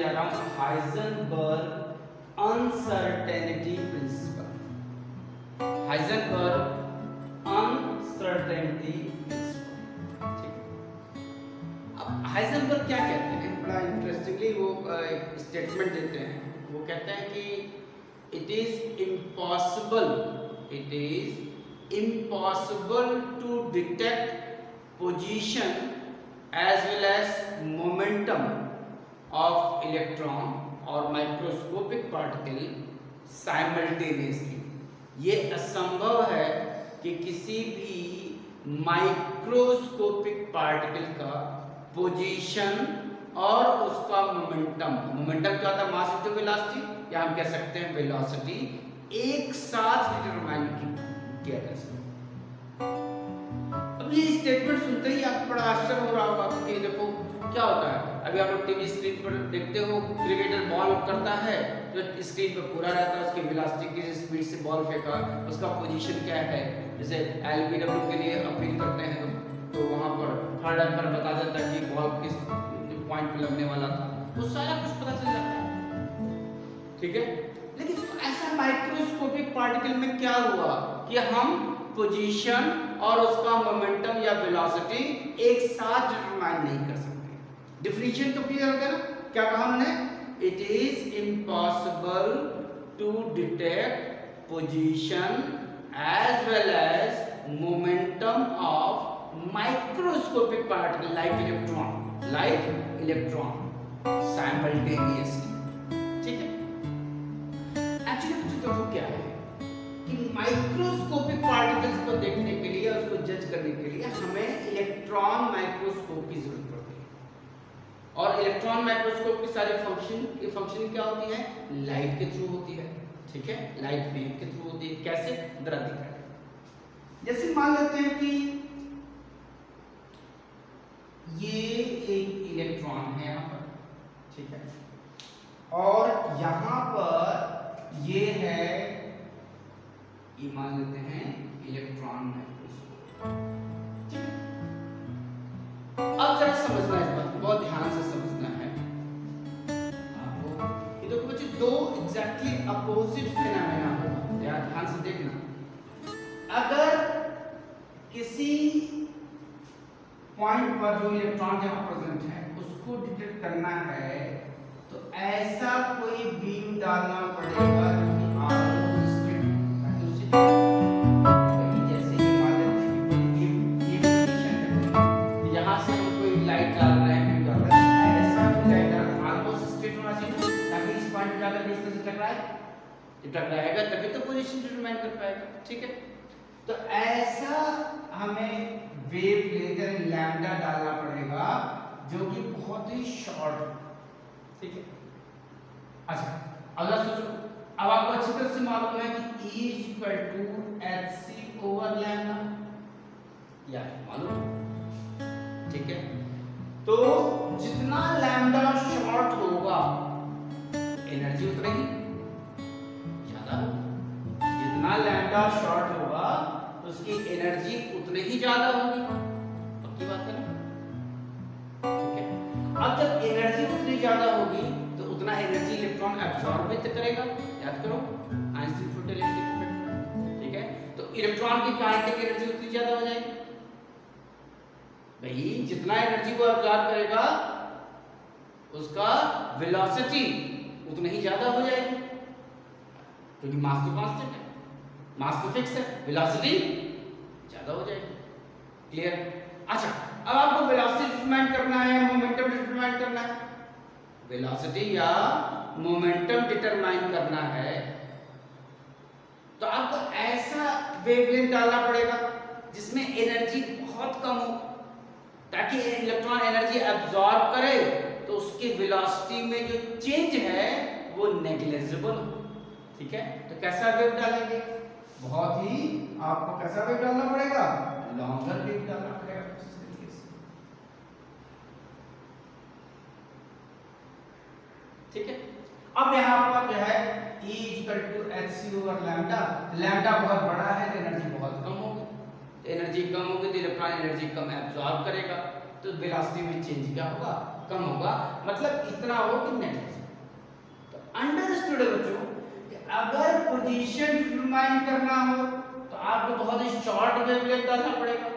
जा रहा हूं Heisenberg uncertainty principle. Heisenberg uncertainty principle, ठीक है। अब हाइजेनबर्ग क्या कहते हैं, बड़ा इंटरेस्टिंगली वो एक स्टेटमेंट देते हैं। वो कहते हैं कि it is impossible to detect position as well as momentum of electron or microscopic particle simultaneously। ये असंभव है कि किसी भी माइक्रोस्कोपिक पार्टिकल का पोजीशन और उसका मोमेंटम क्या था, मास इनटू वेलोसिटी, या हम कह सकते हैं वेलोसिटी, एक साथ डिटरमाइन किया जा सकता है। ये स्टेटमेंट सुनते ही आपको बड़ा आश्चर्य हो रहा होगा कि देखो क्या होता है। अभी आप लोग टीवी स्क्रीन पर देखते हो, क्रिकेटर बॉल करता है तो स्क्रीन पर पूरा रहता है, उसकी वेलोसिटी की स्पीड से बॉल फेंका, उसका पोजीशन क्या है। जैसे एलबीडब्ल्यू के लिए अपील करते हैं तो वहां पर थर्ड अंपायर बता देता है कि बॉल किस पॉइंट पे लगने वाला था, वो सारा कुछ पता चल जाता है, ठीक है। लेकिन ऐसा माइक्रोस्कोपिक पार्टिकल में क्या हुआ कि हम पोजीशन और उसका मोमेंटम या वेलोसिटी एक साथ डिटरमाइन नहीं कर सकते। डिफिनीशन तो क्लियर हो गया ना, क्या कहा हमने, it is impossible to detect position as well as momentum of microscopic particle like electron simultaneously, ठीक है। एक्चुअली तो क्या है कि माइक्रोस्कोपिक पार्टिकल्स को देखने के लिए, उसको जज करने के लिए हमें इलेक्ट्रॉन माइक्रोस्कोप की जरूरत पड़ती है। और इलेक्ट्रॉन माइक्रोस्कोप की सारी फंक्शन क्या होती है, लाइट के थ्रू होती है, ठीक है, लाइट वेव के थ्रू होती है। कैसे, जरा दिखाएं। जैसे मान लेते हैं कि ये एक इलेक्ट्रॉन है यहाँ पर, ठीक है, और यहाँ पर ये है, ये मान लेते हैं इलेक्ट्रॉन माइक्रोस्कोप। अब जरा समझना है इस बात को, बहुत ध्यान से समझना है आपको। ये देखो बच्चे, दो एग्जैक्टली अपोजिट फिनोमेना होगा, यार ध्यान से देखना। अगर किसी पॉइंट पर जो इलेक्ट्रॉन जहां प्रेजेंट है उसको डिटेक्ट करना है तो ऐसा कोई बीम डालना पड़ेगा जो कि टकराएगा तभी तो पोजीशन डिटरमाइन कर पाएगा, ठीक है। तो ऐसा हमें वेव लेंथ लैम्डा डालना पड़ेगा जो कि बहुत ही शॉर्ट, ठीक है। अच्छा, अगला सोचो, अब आपको अच्छी तरह से मालूम है कि E = hc/λ, या मालूम, ठीक है। तो जितना लैम्डा शॉर्ट होगा एनर्जी उतनी ही जितना लैम्डा शॉर्ट होगा तो उसकी एनर्जी उतनी ही ज्यादा होगी, पक्की बात है ना, ठीक है। अब जब एनर्जी उतनी ज्यादा होगी तो उतना एनर्जी इलेक्ट्रॉन एब्सॉर्ब भी करेगा, याद करो आइंस्टीन फ्रूटेलिटी इफेक्ट, ठीक है। तो इलेक्ट्रॉन की काइनेटिक एनर्जी उतनी ज्यादा हो जाएगी भाई, जितना एनर्जी वो एब्सॉर्ब करेगा उसका वेलोसिटी उतनी ही ज्यादा हो जाएगी, क्योंकि मास तो कांस्टेंट है, मास तो फिक्स है, वेलोसिटी ज्यादा हो जाएगी। क्लियर? अच्छा, अब आपको वेलोसिटी डिटरमाइन करना है, मोमेंटम डिटरमाइन करना है। वेलोसिटी या मोमेंटम डिटरमाइन करना है तो आपको ऐसा वेवलेंथ डालना पड़ेगा जिसमें एनर्जी बहुत कम हो, ताकि इलेक्ट्रॉन एनर्जी एब्सॉर्ब करे तो उसकी वेलोसिटी में जो चेंज है वो नेग्लिजिबल हो, ठीक है। तो कैसा वेव डालेंगे, बहुत ही आपको कैसा वेव डालना पड़ेगा, लॉन्गर वेव डालना पड़ेगा इस तरीके से, ठीक है। अब यहाँ पर जो है E = hc/λ, लैम्डा बहुत बड़ा है तो एनर्जी बहुत कम होगी, तो एनर्जी कम होगी तो इलेक्ट्रॉन एनर्जी कम एब्सॉर्ब करेगा, तो वेलोसिटी में चेंज क्या होगा, कम होगा, मतलब इतना हो कि नेगलिजिबल। तो अंडरस्टूड है बच्चों कि अगर पोजीशन डिटरमाइन करना हो तो आपको बहुत ही शॉर्ट वेवलेंथ डालना पड़ेगा,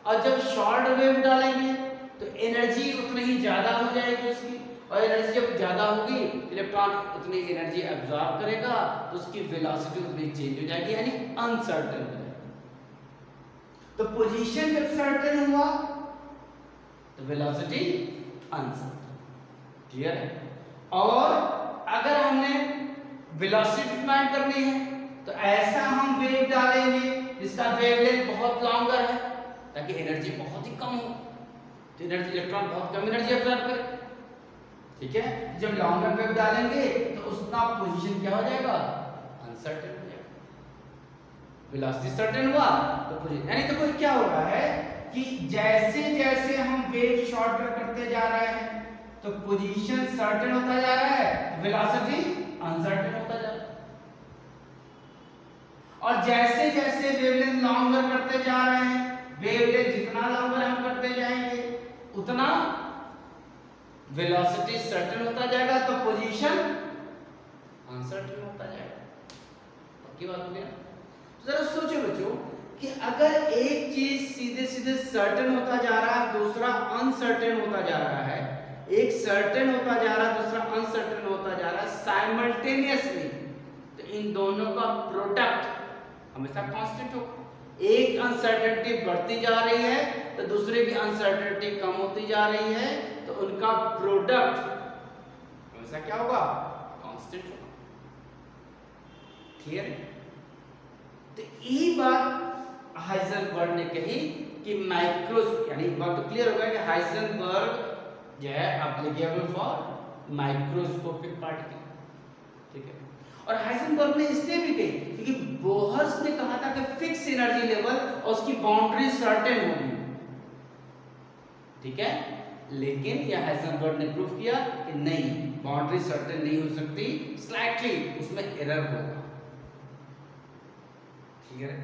और जब शॉर्ट वेव डालेंगे तो एनर्जी उतनी ही ज्यादा हो जाएगी उसकी, और एनर्जी जब ज्यादा होगी इलेक्ट्रॉन उतनी एनर्जी एब्जॉर्ब करेगा तो उसकी वेलोसिटी उतनी चेंज हो जाएगी, यानी अनसर्टेन हो जाएगी। तो पोजीशन जब सर्टेन हुआ तो वेलोसिटी अनसर्टेन, क्लियर है। और अगर हमने वेलोसिटी डिटरमाइन करनी है तो ऐसा हम वेव डालेंगे जिसका वेवलेंथ बहुत लॉन्गर है ताकि एनर्जी बहुत ही कम हो, तो एनर्जी इलेक्ट्रॉन बहुत कम एनर्जी एब्जॉर्ब करे, ठीक है। जब लॉन्गर वेव डालेंगे तो उसका पोजीशन क्या हो जाएगा, अनसर्टेन हो जाएगा। वेलोसिटी सर्टेन हुआ तो पोजीशन, यानी तो कोई क्या हो रहा है कि जैसे जैसे हम वेव शॉर्टर करते जा रहे हैं तो पोजीशन सर्टेन होता जा रहा है, वेलोसिटी अनसर्टेन होता जा रहा है, और जैसे जैसे वेवलेंथ लॉन्गर करते जा रहे हैं, वेवलेंथ जितना लॉन्गर हम करते जाएंगे उतना वेलोसिटी सर्टेन होता जाएगा, तो पोजीशन अनसर्टेन होता जाएगा। पक्की बात हो गया। तो जरा सोचो बच्चों कि अगर एक चीज सीधे सीधे सर्टेन होता जा रहा है, दूसरा अनसर्टेन होता जा रहा है, एक सर्टेन होता जा रहा है, दूसरा अनसर्टेन होता जा रहा है साइमल्टेनियसली, तो इन दोनों का प्रोडक्ट हमेशा कांस्टेंट होगा। एक अनसर्टेनिटी बढ़ती जा रही है तो दूसरे की अनसर्टेनिटी कम होती जा रही है, तो उनका प्रोडक्ट हमेशा क्या होगा, कांस्टेंट होगा, क्लियर है। तो यही बात हाइजेनबर्ग ने कही कि माइक्रोस्कोप, यानी बात तो क्लियर हो गया कि हाइजेनबर्ग जो है एप्लीकेबल फॉर माइक्रोस्कोपिक पार्टिकल, ठीक है। और हाइजेनबर्ग ने इसलिए भी कही क्योंकि बोहर्स ने कहा था कि फिक्स एनर्जी लेवल और उसकी बाउंड्री सर्टेन होगी, ठीक है। लेकिन यह हाइजेनबर्ग ने प्रूव किया कि नहीं, बाउंड्री सर्टेन नहीं हो सकती, स्लाइटली उसमें एरर होगा, ठीक है।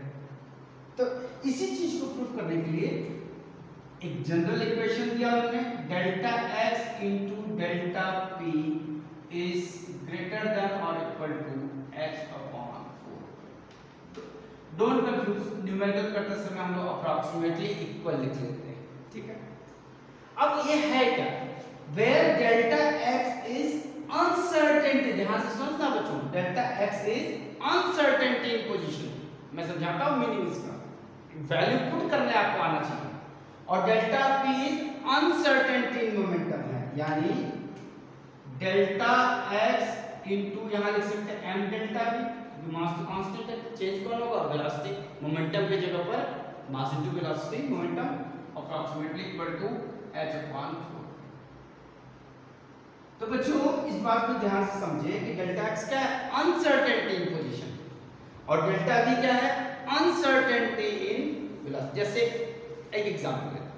तो इसी चीज को प्रूव करने के लिए एक जनरल इक्वेशन दिया उन्होंने, delta x into delta p is greater than और equal to h upon 4। Don't confuse, numerical करते समय हम लोग अप्रॉक्सीमेटली इक्वल लिख लेते हैं, ठीक है। अब ये है क्या, where delta x is uncertainty, ध्यान से समझना बच्चों, delta x is uncertainty in position, मैं समझाता हूं मीनिंग इसका, वैल्यू पुट करने आपको आना चाहिए, और delta p is uncertainty in momentum है, यानी डेल्टा x इंटू यहां लिख सकते हैं m डेल्टा v, मास तो कांस्टेंट है, चेंज कौन होगा, वेलोसिटी, मोमेंटम की जगह पर mass into velocity, momentum approximately equal to h upon 4। तो बच्चों इस बात को ध्यान से समझिए कि डेल्टा x क्या है, अनसर्टेनिटी इन पोजीशन, और डेल्टा v क्या है, अनसर्टेनिटी इन वेलोसिटी। जैसे एक एग्जांपल लेते हैं,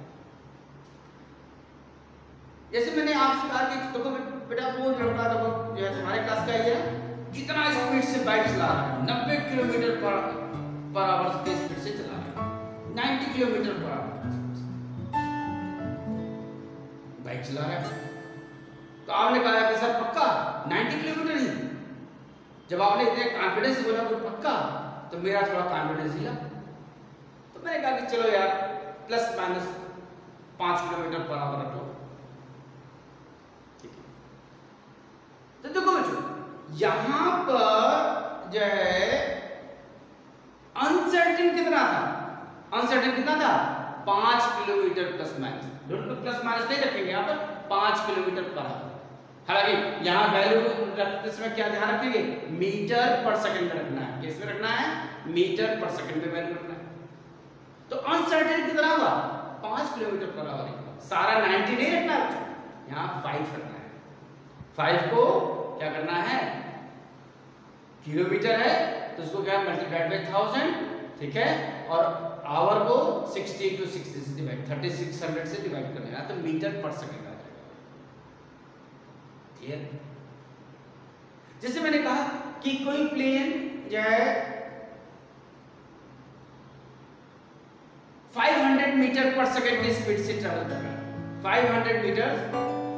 जैसे मैंने आपसे कहा कि देखो बेटा वो लड़का देखो जो है तुम्हारे क्लास का ही है, कितना स्पीड से बाइक चला रहा है, 90 किलोमीटर पर आवर की स्पीड से चला रहा है, 90 किलोमीटर पर आवर बाइक चला रहा है। तो आपने कहा कि सर पक्का 90 किलोमीटर ही, जब आपने इतने कॉन्फिडेंस बोला तो पक्का, तो मेरा थोड़ा कॉन्फिडेंस हिला, तो मैंने कहा कि चलो यार plus minus 5 kilometre per hour रखो, ठीक है। तो देखो बच्चों यहां पर जो है अनसर्टेन कितना था, अनसर्टेन कितना था, 5 किलोमीटर प्लस माइनस, दोनों प्लस माइनस नहीं रखेंगे यहाँ पर, 5 किलोमीटर पर आवर। हालांकि यहाँ वैल्यू रखते समय क्या ध्यान रखेंगे, मीटर पर सेकंड में रखना है, किस में रखना है, मीटर पर सेकंड में वैल्यू रखना है। तो अनसर्टेन कितना हुआ, 5 किलोमीटर पर आवर, सारा 90 नहीं रखना है, यहाँ 5 रखना है, 5 को क्या करना है, किलोमीटर है तो उसको क्या मल्टीप्लाइड बाय 1000, ठीक है, और आवर को 60 into 60 से डिवाइड, 3600 से डिवाइड करना है, तो मीटर पर सेकंड आ जाएगा, क्लियर। जैसे मैंने कहा कि कोई प्लेन जो है 500 मीटर पर सेकंड की स्पीड से ट्रैवल कर रहा है, 500 मीटर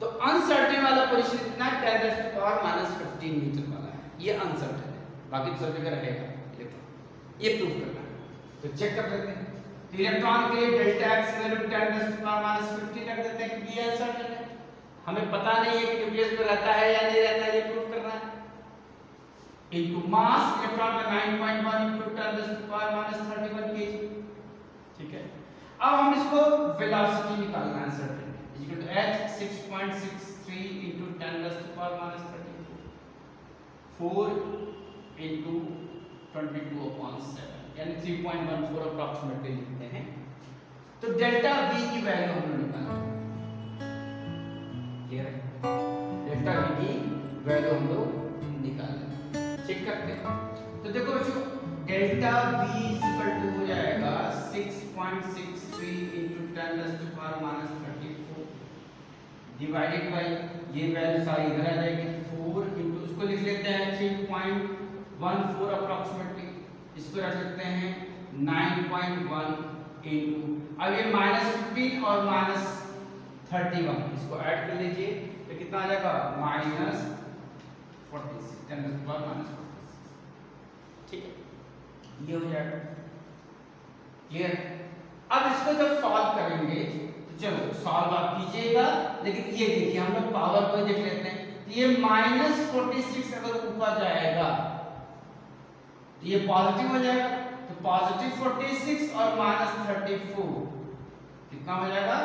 तो अनसर्टेन वाला पोजीशन कितना है 10⁻⁻15 मीटर वाला है, ये अनसर्टेन है, बाकी तो सब जगह रहेगा इलेक्ट्रॉन। ये प्रूफ करना है, तो चेक कर लेते हैं। तो इलेक्ट्रॉन के लिए डेल्टा एक्स वैल्यू 10⁻⁻15 रख देते हैं क्योंकि ये अनसर्टेन है, हमें पता नहीं है कि न्यूक्लियस में रहता है या नहीं रहता है, ये प्रूफ करना है। इनटू मास इलेक्ट्रॉन का 9.1 इनटू 10⁻31 kg, ठीक है। अब हम इसको वेलोसिटी निकालना है certain equal to h 6.63 into 10⁻34 4 into 22/7 यानी 3.14 अप्रॉक्सीमेटली लिखते हैं। तो डेल्टा v की वैल्यू हमने निकाली, क्लियर है, डेल्टा v की वैल्यू हम लोग निकाल चेक करते हैं। तो देखो बच्चों डेल्टा v इक्वल टू हो जाएगा 6.63 इनटू 10⁻34 डिवाइडेड बाय ये वैल्यू सारी इधर आ जाएगी 4 इनटू उसको लिख लेते हैं 3.14 अप्रॉक्सीमेटली, इसको रख सकते हैं 9.1 इनटू अब ये -15 और -31 इसको ऐड कर लीजिए तो कितना आ जाएगा -46 10⁻⁻46, ठीक है, ये हो जाएगा क्लियर। अब इसको जब सॉल्व करेंगे तो चलो सॉल्व आप कीजिएगा, लेकिन ये देखिए हम लोग पावर को देख लेते हैं। तो ये -46 अगर ऊपर जाएगा तो ये पॉजिटिव हो जाएगा, तो पॉजिटिव 46 और माइनस 34 कितना हो जाएगा?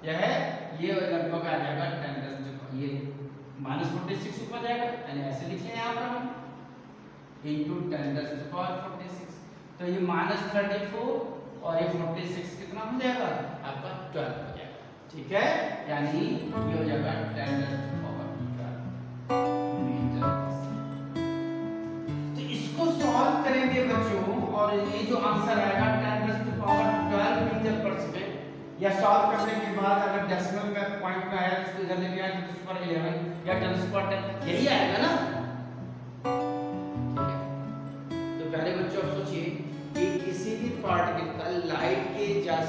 यह है ये लगभग आ जाएगा 10 ये माइनस 46 ऊपर जाएगा, यानी ऐसे लिख लें यहाँ पर हम इंटू 10⁻46। तो ये माइनस 34 और ये 46 कितना हो जाएगा? आपका 12 हो जाएगा। ठीक है, यानी ये हो जाएगा 10⁻12 मीटर। तो इसको सॉल्व करेंगे बच्चों और ये जो आंसर आएगा 10⁻12 मीटर पर सेकेंड, या सॉल्व करने के बाद अगर डेसिमल में पॉइंट में आया तो इसको इधर लेके आए 10⁻11 या 10⁻10 यही आएगा ना। ठीक है, तो पहले बच्चों आप सोचिए कि किसी भी पार्टिकल का लाइट के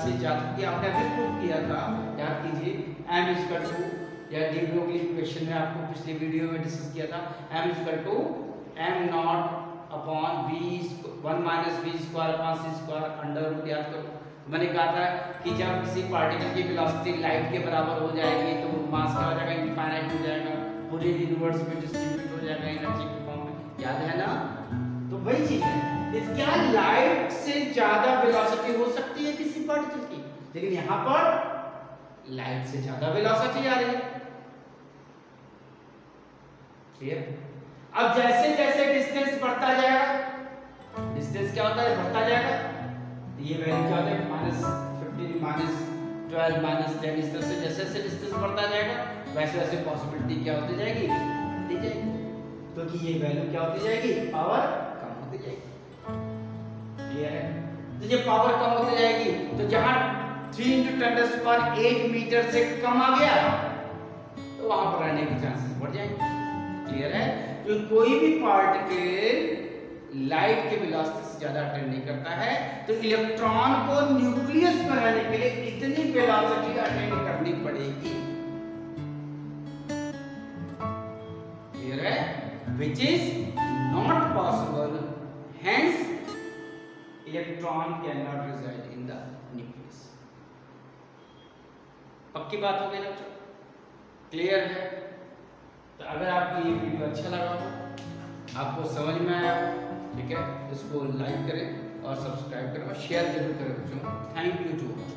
से ज्यादा, ये आपने अभी प्रूव किया था, याद कीजिए m इक्वल टू, या डी ब्रोगली इक्वेशन में आपको पिछले वीडियो में डिस्कस किया था, m equal to m not upon v 1 minus v square upon c square under root. याद करो मैंने कहा था कि जब किसी पार्टिकल की वेलोसिटी लाइट के बराबर हो जाएगी तो मास क्या हो जाएगा? इनफाइनाइट हो जाएगा, पूरे यूनिवर्स में डिस्ट्रीब्यूट हो जाएगा एनर्जी के फॉर्म में। याद है ना? तो वही चीज है, क्या लाइट से ज्यादा वेलोसिटी हो सकती है किसी पार्टिकल की, लेकिन यहाँ पर लाइट से ज्यादा वेलोसिटी आ रही है। क्लियर? अब जैसे जैसे डिस्टेंस बढ़ता जाएगा, डिस्टेंस क्या होता है? बढ़ता जाएगा, ये वैल्यू क्या होता है? -15 -12 -10, इस तरह से जैसे जैसे डिस्टेंस बढ़ता जाएगा वैसे वैसे पॉसिबिलिटी क्या होती जाएगी? बढ़ती जाएगी, क्योंकि ये वैल्यू क्या होती जाएगी? पावर कम होती जाएगी। क्लियर है? तो जब पावर कम होती जाएगी तो जहां 3 × 10⁸ मीटर से कम आ गया तो वहां पर रहने के चांसेस बढ़ जाएंगे। क्लियर है? तो कोई भी पार्टिकल लाइट के वेलोसिटी से ज्यादा अटेंड नहीं करता है, तो इलेक्ट्रॉन को न्यूक्लियस में रहने के लिए इतनी वेलोसिटी अटेंड करनी पड़ेगी। क्लियर है? Which is not possible, hence electron can not reside in the nucleus. पक्की बात हो गई ना बच्चों? क्लियर है? तो अगर आपको ये वीडियो अच्छा लगा हो, आपको समझ में आया, ठीक है, इसको लाइक करें और सब्सक्राइब करें और शेयर जरूर करें बच्चों। Thank you to all.